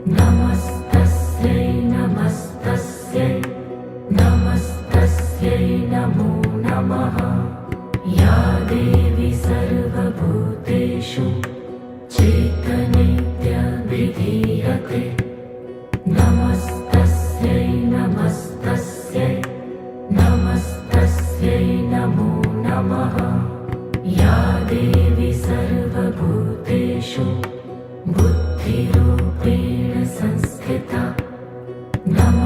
नमस्तस्यै नमस्तस्यै नमस्तस्यै नमो नमः। या देवी सर्वभूतेषु चेतनेत्यभिधीयते। नमस्तस्यै नमस्तस्यै नमस्तस्यै नमो नमः। या देवी सर्वभूतेषु बुद्धिरूपेण संस्थिता। नमः